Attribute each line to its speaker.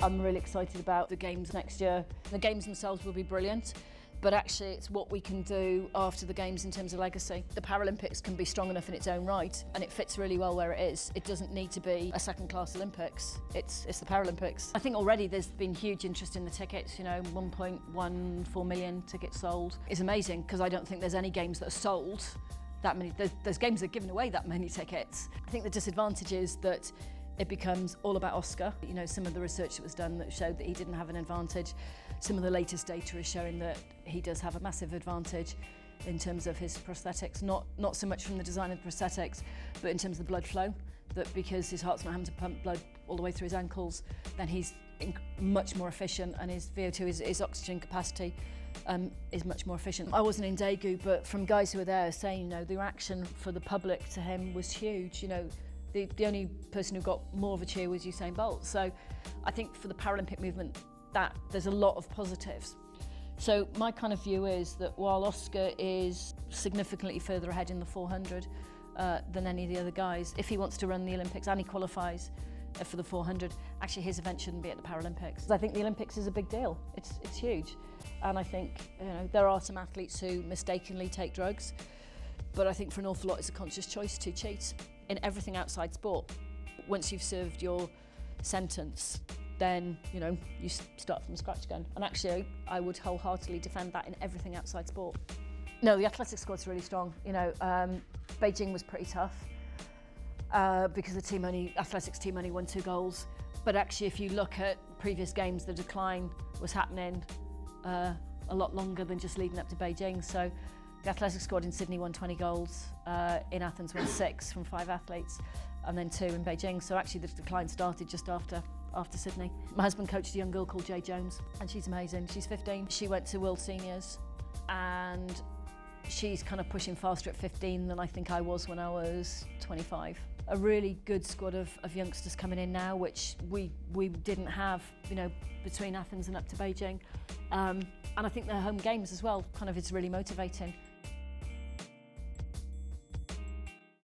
Speaker 1: I'm really excited about the Games next year. The Games themselves will be brilliant, but actually it's what we can do after the Games in terms of legacy. The Paralympics can be strong enough in its own right, and it fits really well where it is. It doesn't need to be a second-class Olympics. It's the Paralympics. I think already there's been huge interest in the tickets, you know, 1.14 million tickets sold is amazing, because I don't think there's any games that are sold that many. There's games that are giving away that many tickets. I think the disadvantage is that it becomes all about Oscar. You know, some of the research that was done that showed that he didn't have an advantage. Some of the latest data is showing that he does have a massive advantage in terms of his prosthetics, not so much from the design of the prosthetics, but in terms of the blood flow, that because his heart's not having to pump blood all the way through his ankles, then he's much more efficient, and his VO2, his oxygen capacity, is much more efficient. I wasn't in Daegu, but from guys who were there saying, you know, the reaction for the public to him was huge. You know, the only person who got more of a cheer was Usain Bolt. So I think for the Paralympic movement, that there's a lot of positives. So my kind of view is that while Oscar is significantly further ahead in the 400 than any of the other guys, if he wants to run the Olympics and he qualifies for the 400, actually his event shouldn't be at the Paralympics. I think the Olympics is a big deal. It's huge. And I think, you know, there are some athletes who mistakenly take drugs, but I think for an awful lot it's a conscious choice to cheat. In everything outside sport, once you've served your sentence, then, you know, you start from scratch again. And actually, I would wholeheartedly defend that in everything outside sport. No, the athletics squad's really strong. You know, Beijing was pretty tough because the athletics team only won 2 goals. But actually, if you look at previous games, the decline was happening a lot longer than just leading up to Beijing. So the athletics squad in Sydney won 20 goals, in Athens won 6 from 5 athletes, and then 2 in Beijing. So actually the decline started just after Sydney. My husband coached a young girl called Jay Jones, and she's amazing. She's 15. She went to World Seniors, and she's kind of pushing faster at 15 than I think I was when I was 25. A really good squad of youngsters coming in now, which we didn't have, you know, between Athens and up to Beijing. And I think their home games as well, kind of, it's really motivating.